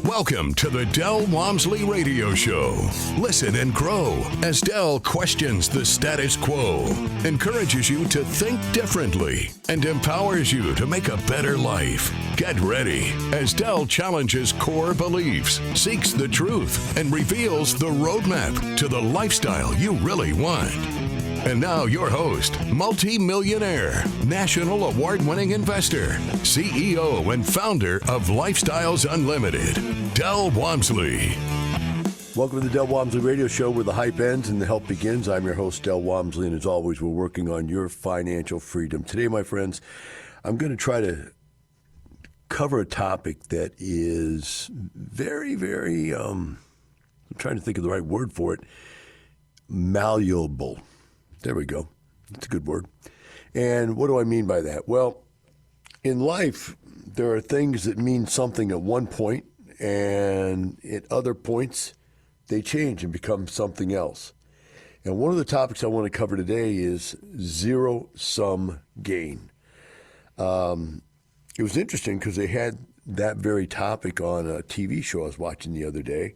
Welcome to the Del Walmsley Radio Show. Listen and grow as Del questions the status quo, encourages you to think differently, and empowers you to make a better life. Get ready as Del challenges core beliefs, seeks the truth, and reveals the roadmap to the lifestyle you really want. And now your host, multi-millionaire, national award-winning investor, CEO and founder of Lifestyles Unlimited, Del Walmsley. Welcome to the Del Walmsley Radio Show, where the hype ends and the help begins. I'm your host, Del Walmsley, and as always, we're working on your financial freedom. Today, my friends, I'm going to try to cover a topic that is very, I'm trying to think of the right word for it, malleable. There we go. That's a good word. And what do I mean by that? Well, in life, there are things that mean something at one point, and at other points, they change and become something else. And one of the topics I want to cover today is zero-sum gain. It was interesting because they had that very topic on a TV show I was watching the other day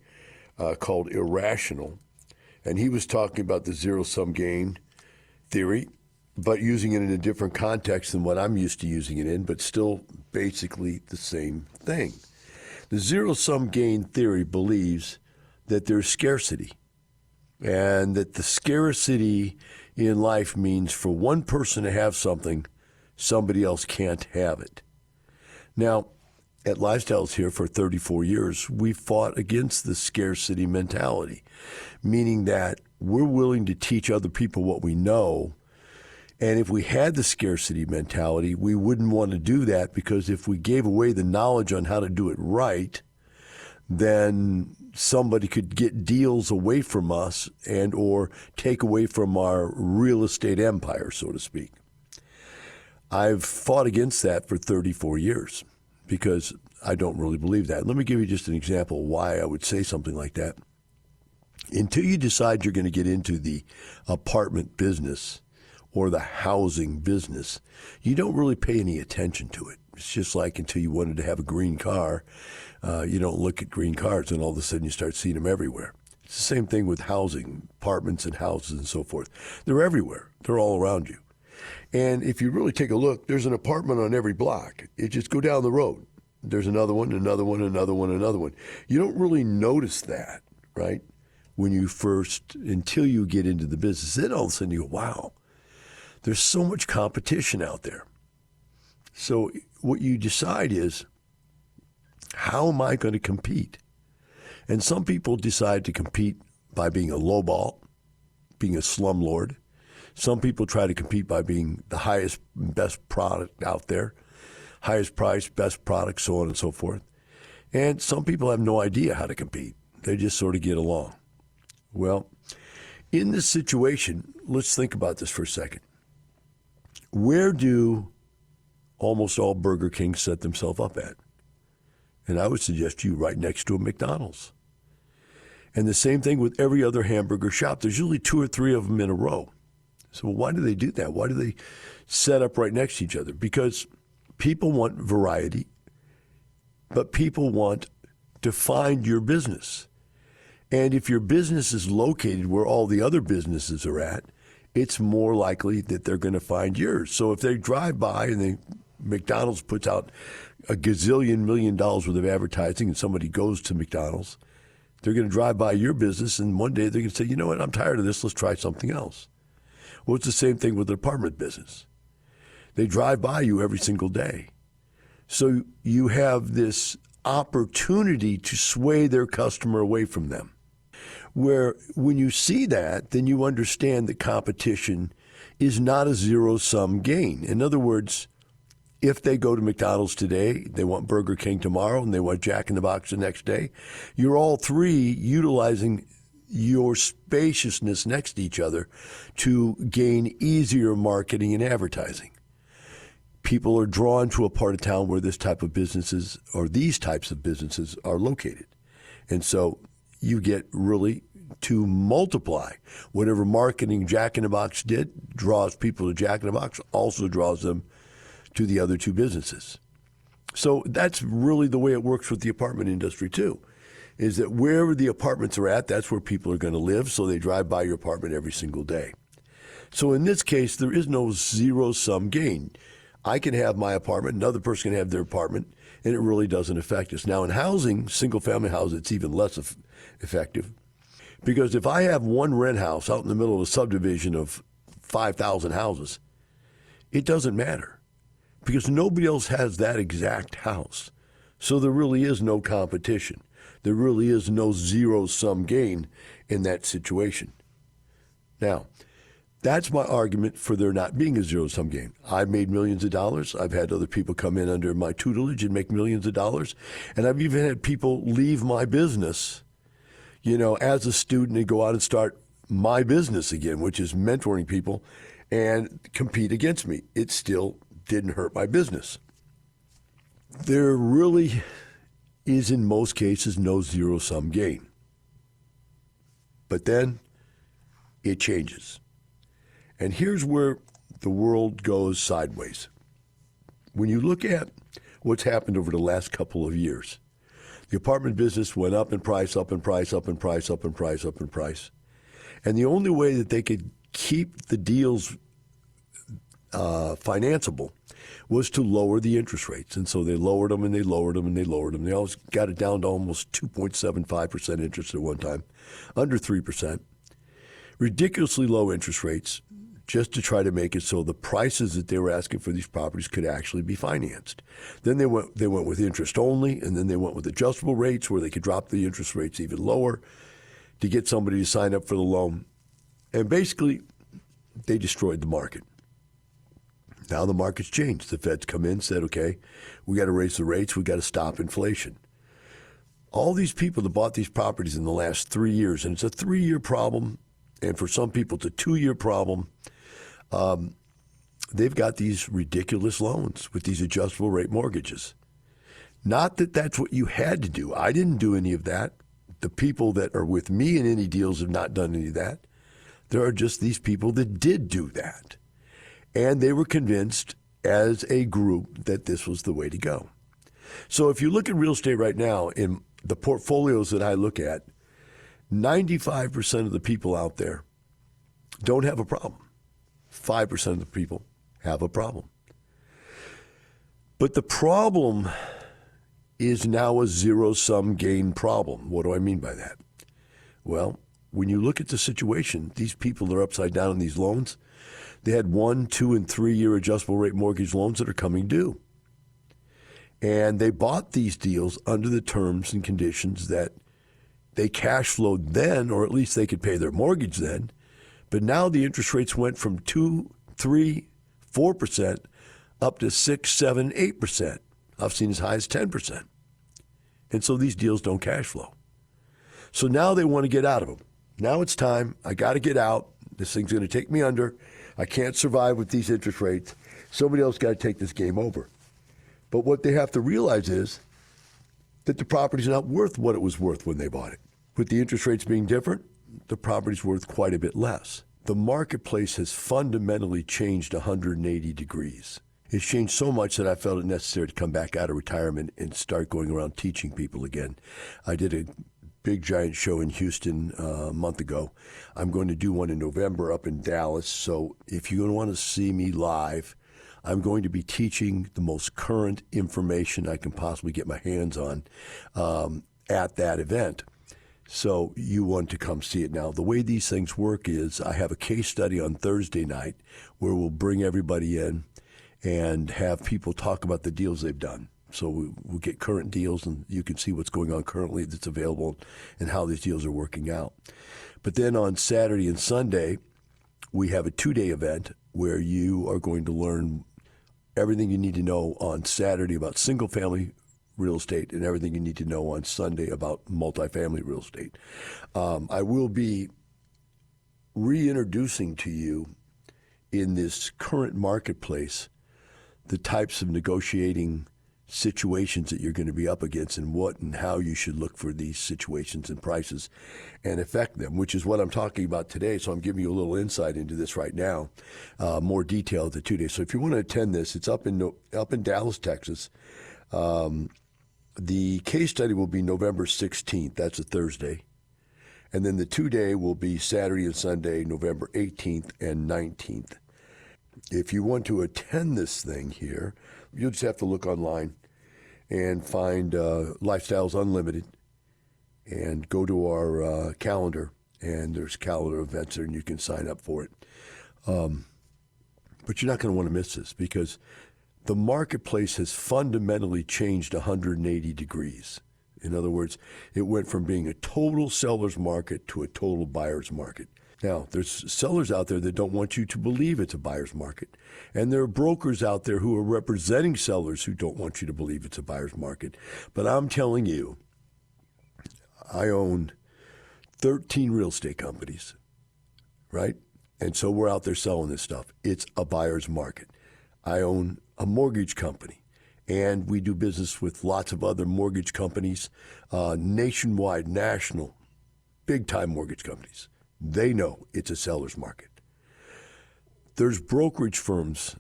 called Irrational. And he was talking about the zero-sum gain theory, but using it in a different context than what I'm used to using it in, but still basically the same thing. The zero-sum gain theory believes that there's scarcity, and that the scarcity in life means for one person to have something, somebody else can't have it. Now, at Lifestyles here for 34 years, we fought against the scarcity mentality, meaning that we're willing to teach other people what we know. And if we had the scarcity mentality, we wouldn't want to do that, because if we gave away the knowledge on how to do it right, then somebody could get deals away from us and or take away from our real estate empire, so to speak. I've fought against that for 34 years because I don't really believe that. Let me give you just an example of why I would say something like that. Until you decide you're going to get into the apartment business or the housing business, you don't really pay any attention to it. It's just like until you wanted to have a green car, you don't look at green cars, and all of a sudden you start seeing them everywhere. It's the same thing with housing, apartments and houses and so forth. They're everywhere. They're all around you. And if you really take a look, there's an apartment on every block. You just go down the road. There's another one, another one, another one, another one. You don't really notice that, right? When you first, until you get into the business, then all of a sudden you go, wow, there's so much competition out there. So what you decide is, how am I going to compete? And some people decide to compete by being a lowball, being a slumlord. Some people try to compete by being the highest, best product out there, highest price, best product, so on and so forth. And some people have no idea how to compete. They just sort of get along. Well, in this situation, let's think about this for a second. Where do almost all Burger Kings set themselves up at? And I would suggest you right next to a McDonald's. And the same thing with every other hamburger shop. There's usually 2 or 3 of them in a row. So why do they do that? Why do they set up right next to each other? Because people want variety, but people want to find your business. And if your business is located where all the other businesses are at, it's more likely that they're going to find yours. So if they drive by and McDonald's puts out a gazillion $1 million worth of advertising and somebody goes to McDonald's, they're going to drive by your business, and one day they're going to say, you know what, I'm tired of this, let's try something else. Well, it's the same thing with the apartment business. They drive by you every single day. So you have this opportunity to sway their customer away from them. Where when you see that, then you understand that competition is not a zero-sum gain. In other words, if they go to McDonald's today, they want Burger King tomorrow, and they want Jack in the Box the next day, you're all three utilizing your spaciousness next to each other to gain easier marketing and advertising. People are drawn to a part of town where this type of businesses or these types of businesses are located. And so you get really to multiply. Whatever marketing Jack in the Box did draws people to Jack in the Box, also draws them to the other two businesses. So that's really the way it works with the apartment industry too, is that wherever the apartments are at, that's where people are going to live, so they drive by your apartment every single day. So in this case, there is no zero-sum gain. I can have my apartment, another person can have their apartment, and it really doesn't affect us. Now in housing, single-family housing, it's even less effective. Because if I have one rent house out in the middle of a subdivision of 5,000 houses, it doesn't matter because nobody else has that exact house. So there really is no competition. There really is no zero-sum gain in that situation. Now, that's my argument for there not being a zero-sum gain. I've made millions of dollars. I've had other people come in under my tutelage and make millions of dollars. And I've even had people leave my business, as a student and go out and start my business again, which is mentoring people and compete against me. It still didn't hurt my business. There really is, in most cases, no zero-sum gain. But then it changes. And here's where the world goes sideways. When you look at what's happened over the last couple of years, the apartment business went up in price, up in price, up in price, up in price, up in price. And the only way that they could keep the deals financeable was to lower the interest rates. And so they lowered them and they lowered them and they lowered them. They always got it down to almost 2.75% interest at one time, under 3%. Ridiculously low interest rates just to try to make it so the prices that they were asking for these properties could actually be financed. Then they went with interest only, and then they went with adjustable rates where they could drop the interest rates even lower to get somebody to sign up for the loan. And basically, they destroyed the market. Now the market's changed. The Fed's come in and said, okay, we got to raise the rates. We got to stop inflation. All these people that bought these properties in the last 3 years, and it's a 3-year problem, and for some people it's a 2-year problem, they've got these ridiculous loans with these adjustable rate mortgages. Not that that's what you had to do. I didn't do any of that. The people that are with me in any deals have not done any of that. There are just these people that did do that. And they were convinced as a group that this was the way to go. So if you look at real estate right now, in the portfolios that I look at, 95% of the people out there don't have a problem. 5% of the people have a problem. But the problem is now a zero-sum gain problem. What do I mean by that? Well, when you look at the situation, these people that are upside down in these loans, they had 1, 2, and 3-year adjustable rate mortgage loans that are coming due. And they bought these deals under the terms and conditions that they cash flowed then, or at least they could pay their mortgage then. But now the interest rates went from 2, 3, 4% up to 6, 7, 8%. I've seen as high as 10%. And so these deals don't cash flow. So now they want to get out of them. Now it's time. I got to get out. This thing's going to take me under. I can't survive with these interest rates. Somebody else got to take this game over. But what they have to realize is that the property's not worth what it was worth when they bought it. With the interest rates being different, the property's worth quite a bit less. The marketplace has fundamentally changed 180 degrees. It's changed so much that I felt it necessary to come back out of retirement and start going around teaching people again. I did a big giant show in Houston a month ago. I'm going to do one in November up in Dallas. So if you want to see me live, I'm going to be teaching the most current information I can possibly get my hands on at that event. So you want to come see it. Now, the way these things work is I have a case study on Thursday night where we'll bring everybody in and have people talk about the deals they've done. So we'll get current deals, and you can see what's going on currently that's available and how these deals are working out. But then on Saturday and Sunday, we have a 2-day event where you are going to learn everything you need to know on Saturday about single-family real estate and everything you need to know on Sunday about multifamily real estate. I will be reintroducing to you in this current marketplace the types of negotiating situations that you're going to be up against and what and how you should look for these situations and prices and affect them, which is what I'm talking about today. So I'm giving you a little insight into this right now, more detail at the 2 days. So if you want to attend this, it's up in Dallas, Texas. The case study will be November 16th. That's a Thursday. And then the 2-day will be Saturday and Sunday, November 18th and 19th. If you want to attend this thing here, you'll just have to look online and find Lifestyles Unlimited and go to our calendar. And there's calendar events there, and you can sign up for it. But you're not going to want to miss this because the marketplace has fundamentally changed 180 degrees. In other words, it went from being a total seller's market to a total buyer's market. Now, there's sellers out there that don't want you to believe it's a buyer's market. And there are brokers out there who are representing sellers who don't want you to believe it's a buyer's market. But I'm telling you, I own 13 real estate companies, right? And so we're out there selling this stuff. It's a buyer's market. I own a mortgage company, and we do business with lots of other mortgage companies, nationwide, national, big-time mortgage companies. They know it's a seller's market. There's brokerage firms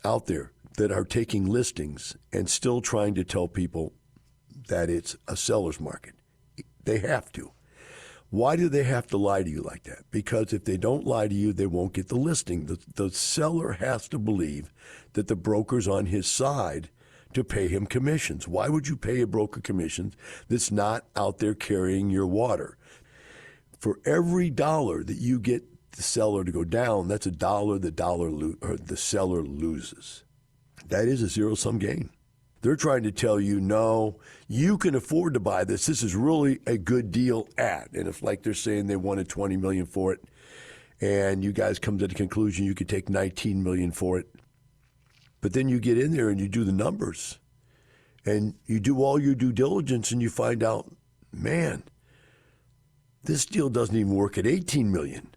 out there that are taking listings and still trying to tell people that it's a seller's market. They have to. Why do they have to lie to you like that? Because if they don't lie to you, they won't get the listing. The seller has to believe that the broker's on his side to pay him commissions. Why would you pay a broker commissions that's not out there carrying your water? For every dollar that you get the seller to go down, that's a dollar the seller loses. That is a zero-sum game. They're trying to tell you, no, you can afford to buy this. This is really a good deal at. And if, like they're saying they wanted $20 million for it, and you guys come to the conclusion you could take $19 million for it, but then you get in there and you do the numbers, and you do all your due diligence, and you find out, man, this deal doesn't even work at $18 million.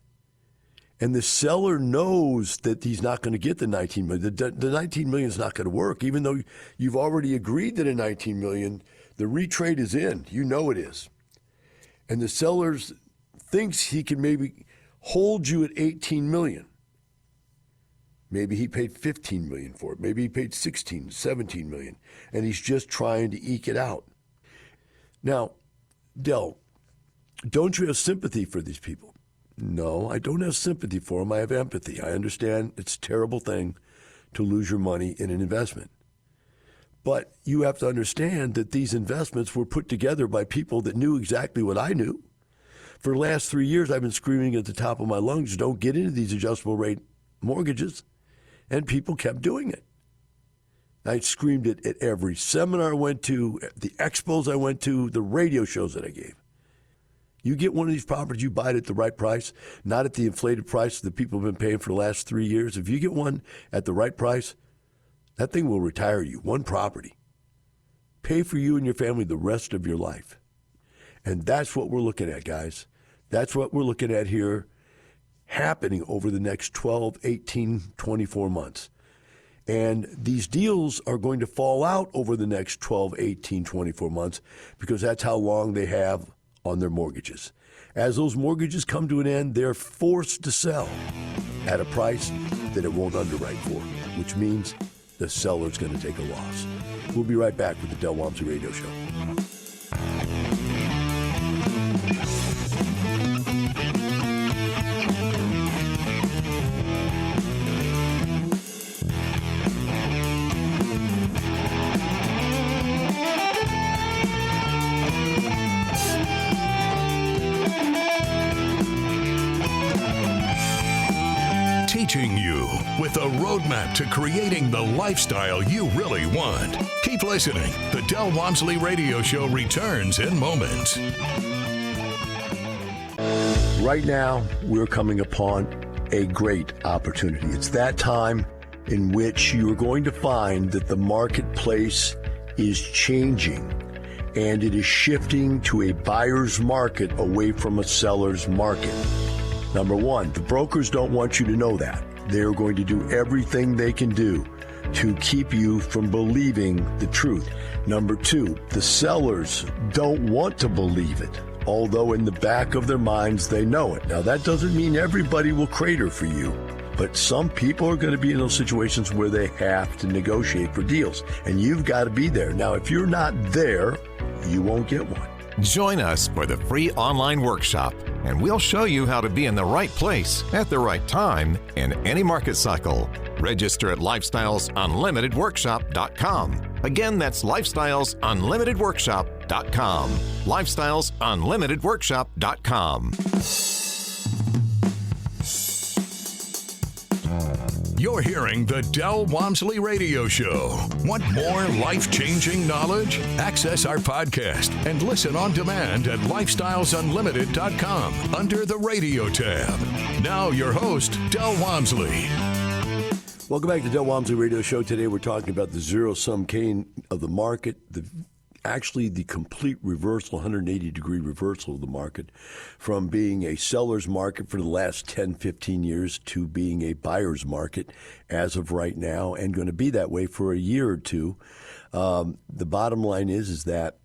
And the seller knows that he's not going to get the $19 million. The $19 million is not going to work, even though you've already agreed that a $19 million, the retrade is in. You know it is. And the seller thinks he can maybe hold you at $18 million. Maybe he paid $15 million for it. Maybe he paid $16, $17 million. And he's just trying to eke it out. Now, Del, don't you have sympathy for these people? No, I don't have sympathy for them. I have empathy. I understand it's a terrible thing to lose your money in an investment. But you have to understand that these investments were put together by people that knew exactly what I knew. For the last 3 years, I've been screaming at the top of my lungs, don't get into these adjustable rate mortgages. And people kept doing it. I screamed it at every seminar I went to, the expos I went to, the radio shows that I gave. You get one of these properties, you buy it at the right price, not at the inflated price that people have been paying for the last 3 years. If you get one at the right price, that thing will retire you, one property. Pay for you and your family the rest of your life. And that's what we're looking at, guys. That's what we're looking at here happening over the next 12, 18, 24 months. And these deals are going to fall out over the next 12, 18, 24 months because that's how long they have on their mortgages. As those mortgages come to an end, they're forced to sell at a price that it won't underwrite for, which means the seller's going to take a loss. We'll be right back with the Del Walmsley Radio Show. Teaching you with a roadmap to creating the lifestyle you really want. Keep listening. The Del Walmsley Radio Show returns in moments. Right now, we're coming upon a great opportunity. It's that time in which you're going to find that the marketplace is changing and it is shifting to a buyer's market away from a seller's market. Number one, the brokers don't want you to know that. They're going to do everything they can do to keep you from believing the truth. Number two, the sellers don't want to believe it, although in the back of their minds they know it. Now, that doesn't mean everybody will crater for you, But some people are going to be in those situations where they have to negotiate for deals, and you've got to be there. Now, if you're not there, you won't get one. Join us for the free online workshop, and we'll show you how to be in the right place at the right time in any market cycle. Register at lifestylesunlimitedworkshop.com. Again, that's lifestylesunlimitedworkshop.com. lifestylesunlimitedworkshop.com. You're hearing the Del Walmsley Radio Show. Want more life-changing knowledge? Access our podcast and listen on demand at lifestylesunlimited.com under the radio tab. Now your host, Del Walmsley. Welcome back to the Del Walmsley Radio Show. Today we're talking about the zero-sum game of the market, actually the complete reversal, 180-degree reversal of the market from being a seller's market for the last 10, 15 years to being a buyer's market as of right now, and going to be that way for a year or two. The bottom line is that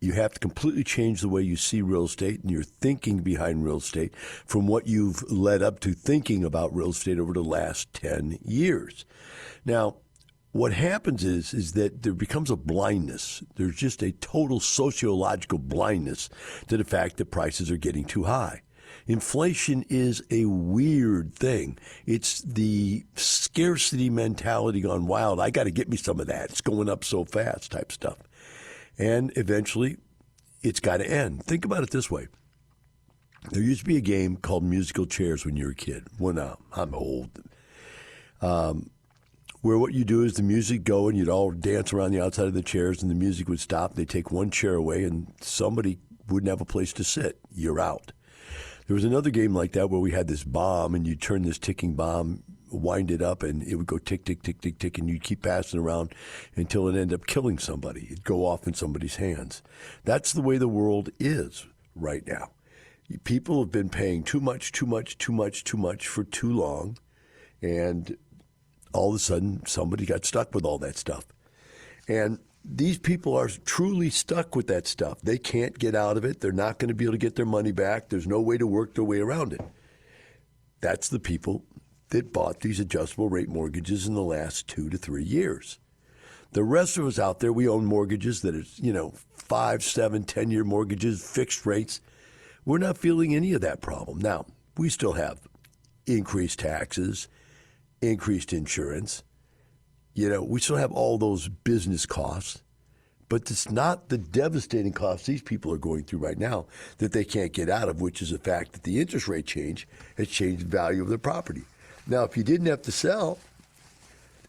you have to completely change the way you see real estate and your thinking behind real estate from what you've led up to thinking about real estate over the last 10 years. Now, what happens is that there becomes a blindness. There's just a total sociological blindness to the fact that prices are getting too high. Inflation is a weird thing. It's the scarcity mentality gone wild. I got to get me some of that. It's going up so fast type stuff. And eventually, it's got to end. Think about it this way. There used to be a game called musical chairs when you were a kid. Well, I'm old. Where what you do is the music go and you'd all dance around the outside of the chairs and the music would stop. They'd take one chair away and somebody wouldn't have a place to sit. You're out. There was another game like that where we had this bomb and you'd turn this ticking bomb, wind it up, and it would go tick, tick, tick, tick, tick, and you'd keep passing around until it ended up killing somebody. It'd go off in somebody's hands. That's the way the world is right now. People have been paying too much for too long, and all of a sudden, somebody got stuck with all that stuff. And these people are truly stuck with that stuff. They can't get out of it. They're not going to be able to get their money back. There's no way to work their way around it. That's the people that bought these adjustable rate mortgages in the last 2 to 3 years. The rest of us out there, we own mortgages that are, 5, 7, 10-year mortgages, fixed rates. We're not feeling any of that problem. Now, we still have increased taxes, increased insurance. We still have all those business costs, but it's not the devastating costs these people are going through right now that they can't get out of, which is the fact that the interest rate change has changed the value of their property. Now, if you didn't have to sell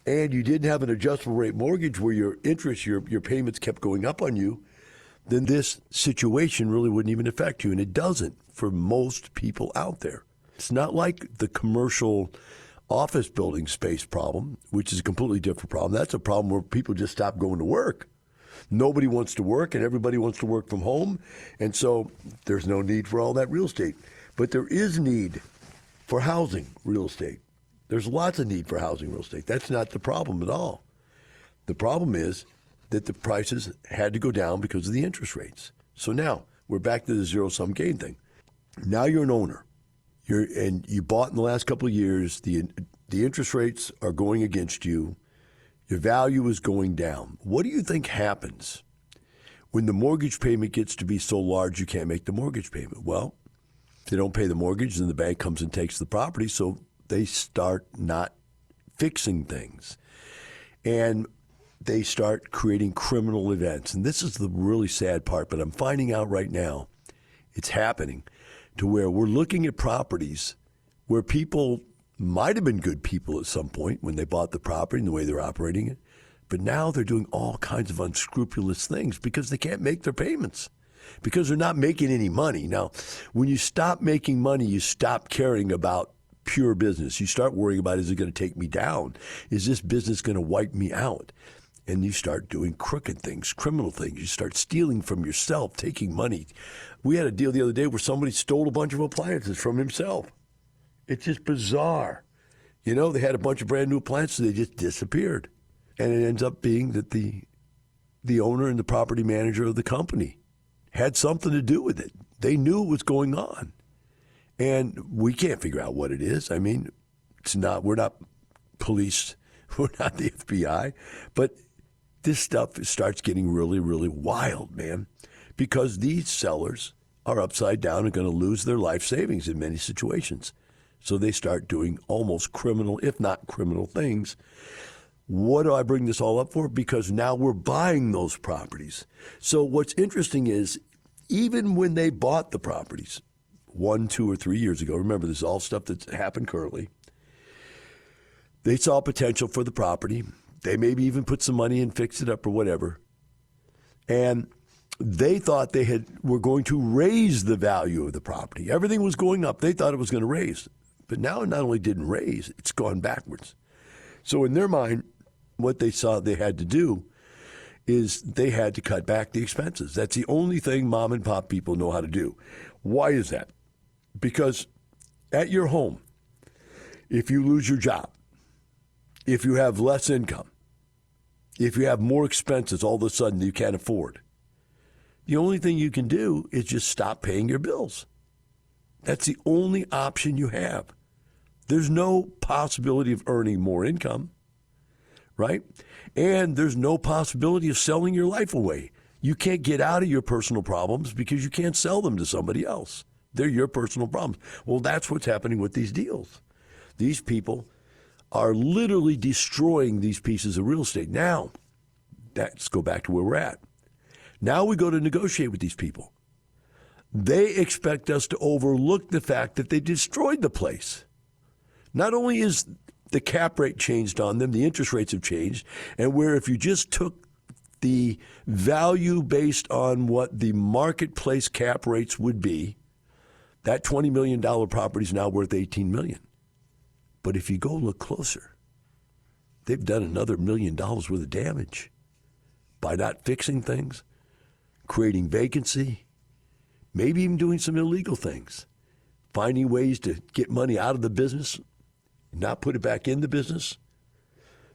and you didn't have an adjustable rate mortgage where your interest, your payments kept going up on you, then this situation really wouldn't even affect you, and it doesn't for most people out there. It's not like the commercial office building space problem, which is a completely different problem. That's a problem where people just stop going to work. Nobody wants to work, and everybody wants to work from home, and so there's no need for all that real estate. But there is need for housing real estate. There's lots of need for housing real estate. That's not the problem at all. The problem is that the prices had to go down because of the interest rates. So now we're back to the zero-sum gain thing. Now you're an owner. And you bought in the last couple of years. The interest rates are going against you. Your value is going down. What do you think happens when the mortgage payment gets to be so large you can't make the mortgage payment? Well, if they don't pay the mortgage, then the bank comes and takes the property, so they start not fixing things. And they start creating criminal events. And this is the really sad part, but I'm finding out right now it's happening to where we're looking at properties where people might have been good people at some point when they bought the property and the way they're operating it, but now they're doing all kinds of unscrupulous things because they can't make their payments, because they're not making any money. Now, when you stop making money, you stop caring about pure business. You start worrying about, is it going to take me down? Is this business going to wipe me out? And you start doing crooked things, criminal things. You start stealing from yourself, taking money. We had a deal the other day where somebody stole a bunch of appliances from himself. It's just bizarre. They had a bunch of brand new appliances. They just disappeared. And it ends up being that the owner and the property manager of the company had something to do with it. They knew what was going on. And we can't figure out what it is. I mean, We're not police. We're not the FBI. But this stuff starts getting really, really wild, man, because these sellers are upside down and going to lose their life savings in many situations. So they start doing almost criminal, if not criminal, things. What do I bring this all up for? Because now we're buying those properties. So what's interesting is even when they bought the properties 1, 2, or 3 years ago, remember this is all stuff that's happened currently, they saw potential for the property. They maybe even put some money in, fixed it up or whatever. And they thought were going to raise the value of the property. Everything was going up. They thought it was going to raise. But now it not only didn't raise, it's gone backwards. So in their mind, what they saw they had to do is they had to cut back the expenses. That's the only thing mom and pop people know how to do. Why is that? Because at your home, if you lose your job, if you have less income, if you have more expenses all of a sudden you can't afford, the only thing you can do is just stop paying your bills. That's the only option you have. There's no possibility of earning more income, right? And there's no possibility of selling your life away. You can't get out of your personal problems because you can't sell them to somebody else. They're your personal problems. Well, that's what's happening with these deals. These people are literally destroying these pieces of real estate. Now, let's go back to where we're at. Now we go to negotiate with these people. They expect us to overlook the fact that they destroyed the place. Not only is the cap rate changed on them, the interest rates have changed, and where if you just took the value based on what the marketplace cap rates would be, that $20 million property is now worth $18 million. But if you go look closer, they've done another $1 million worth of damage by not fixing things, creating vacancy, maybe even doing some illegal things, finding ways to get money out of the business, not put it back in the business,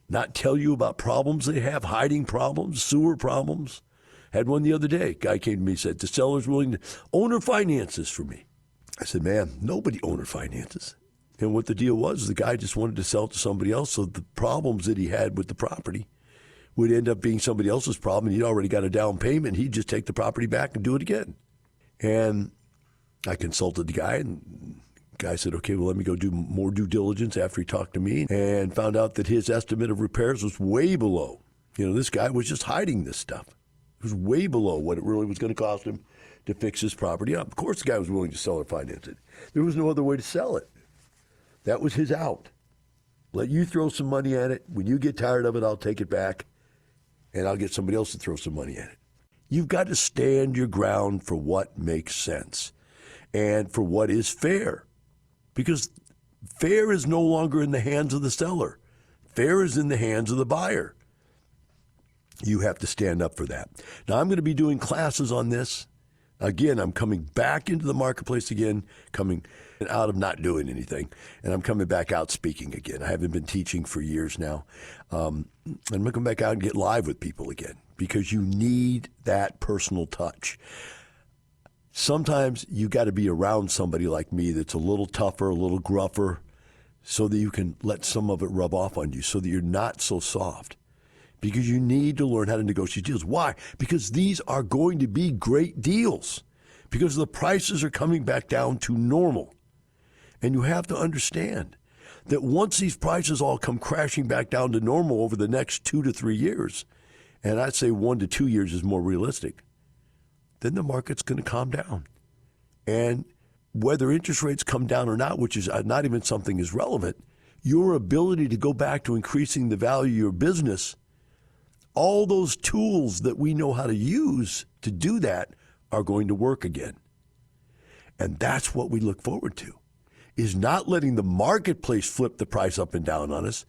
not tell you about problems they have, hiding problems, sewer problems. Had one the other day. Guy came to me and said, the seller's willing to owner finances for me. I said, man, nobody owner finances. And what the deal was, the guy just wanted to sell it to somebody else, so the problems that he had with the property would end up being somebody else's problem. He'd already got a down payment. He'd just take the property back and do it again. And I consulted the guy, and the guy said, okay, well, let me go do more due diligence after he talked to me, and found out that his estimate of repairs was way below. This guy was just hiding this stuff. It was way below what it really was going to cost him to fix his property up. Of course, the guy was willing to sell or finance it. There was no other way to sell it. That was his out. Let you throw some money at it. When you get tired of it, I'll take it back, and I'll get somebody else to throw some money at it. You've got to stand your ground for what makes sense and for what is fair, because fair is no longer in the hands of the seller. Fair is in the hands of the buyer. You have to stand up for that. Now, I'm going to be doing classes on this. Again, I'm coming back into the marketplace again, coming out of not doing anything, and I'm coming back out speaking again. I haven't been teaching for years now. I'm going to come back out and get live with people again because you need that personal touch. Sometimes you got to be around somebody like me that's a little tougher, a little gruffer, so that you can let some of it rub off on you so that you're not so soft. Because you need to learn how to negotiate deals. Why? Because these are going to be great deals. Because the prices are coming back down to normal. And you have to understand that once these prices all come crashing back down to normal over the next 2 to 3 years, and I'd say 1 to 2 years is more realistic, then the market's going to calm down. And whether interest rates come down or not, which is not even something is relevant, your ability to go back to increasing the value of your business, all those tools that we know how to use to do that are going to work again. And that's what we look forward to, is not letting the marketplace flip the price up and down on us,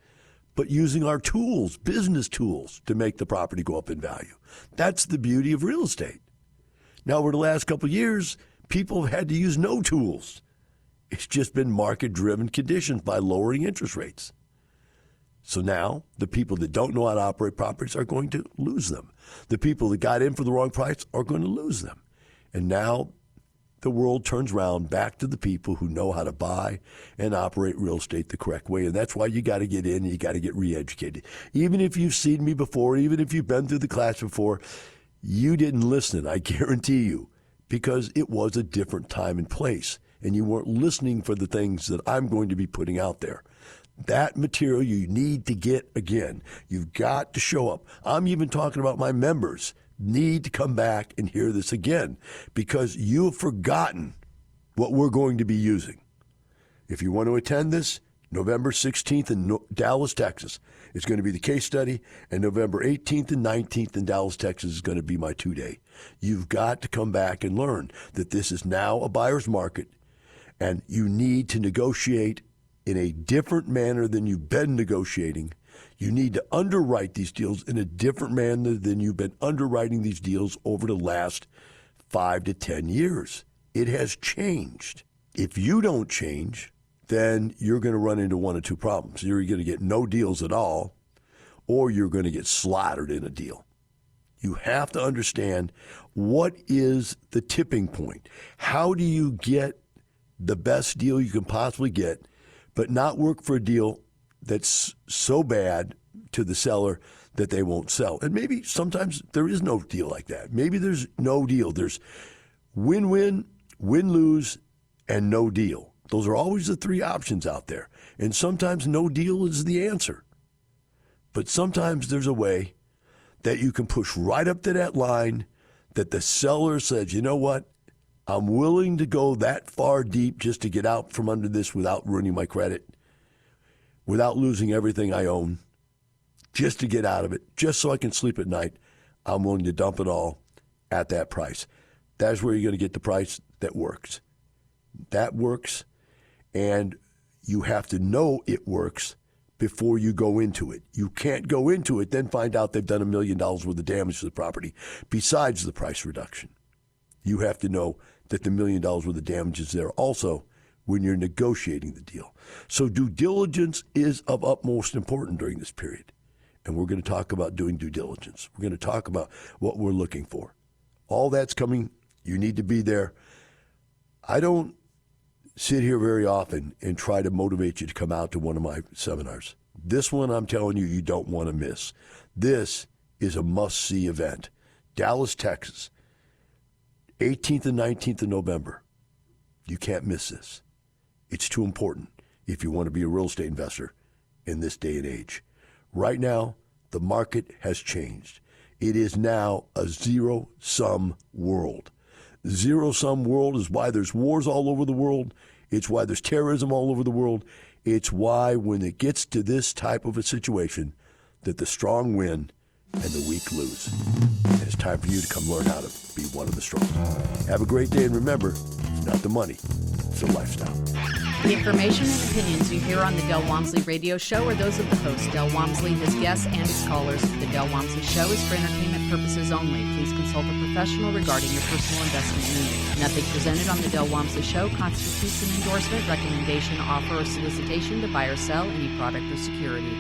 but using our tools, business tools, to make the property go up in value. That's the beauty of real estate. Now, over the last couple of years, people have had to use no tools. It's just been market-driven conditions by lowering interest rates. So now the people that don't know how to operate properties are going to lose them. The people that got in for the wrong price are going to lose them. And now the world turns around back to the people who know how to buy and operate real estate the correct way. And that's why you got to get in and you got to get re-educated. Even if you've seen me before, even if you've been through the class before, you didn't listen, I guarantee you, because it was a different time and place. And you weren't listening for the things that I'm going to be putting out there. That material you need to get again. You've got to show up. I'm even talking about my members need to come back and hear this again because you have forgotten what we're going to be using. If you want to attend this, November 16th in Dallas, Texas, it's going to be the case study, and November 18th and 19th in Dallas, Texas is going to be my 2-day. You've got to come back and learn that this is now a buyer's market, and you need to negotiate in a different manner than you've been negotiating. You need to underwrite these deals in a different manner than you've been underwriting these deals over the last 5 to 10 years. It has changed. If you don't change, then you're going to run into one of two problems. You're going to get no deals at all, or you're going to get slaughtered in a deal. You have to understand what is the tipping point. How do you get the best deal you can possibly get, but not work for a deal that's so bad to the seller that they won't sell? And maybe sometimes there is no deal like that. Maybe there's no deal. There's win-win, win-lose, and no deal. Those are always the three options out there. And sometimes no deal is the answer. But sometimes there's a way that you can push right up to that line that the seller says, you know what, I'm willing to go that far deep just to get out from under this without ruining my credit, without losing everything I own, just to get out of it, just so I can sleep at night. I'm willing to dump it all at that price. That's where you're going to get the price that works. That works, and you have to know it works before you go into it. You can't go into it, then find out they've done $1 million worth of damage to the property besides the price reduction. You have to know that the $1 million worth of damage is there also when you're negotiating the deal. So due diligence is of utmost importance during this period. And we're going to talk about doing due diligence. We're going to talk about what we're looking for. All that's coming. You need to be there. I don't sit here very often and try to motivate you to come out to one of my seminars. This one, I'm telling you, you don't want to miss. This is a must-see event. Dallas, Texas, 18th and 19th of November. You can't miss this. It's too important if you want to be a real estate investor in this day and age. Right now, the market has changed. It is now a zero-sum world. Zero-sum world is why there's wars all over the world. It's why there's terrorism all over the world. It's why when it gets to this type of a situation that the strong win and the weak lose. And it's time for you to come learn how to be one of the strong. Have a great day, and remember, it's not the money, it's the lifestyle. The information and opinions you hear on the Del Walmsley radio show are those of the host, Del Walmsley, his guests, and his callers. The Del Walmsley show is for entertainment purposes only. Please consult a professional regarding your personal investment needs. Nothing presented on the Del Walmsley show constitutes an endorsement, recommendation, offer, or solicitation to buy or sell any product or security.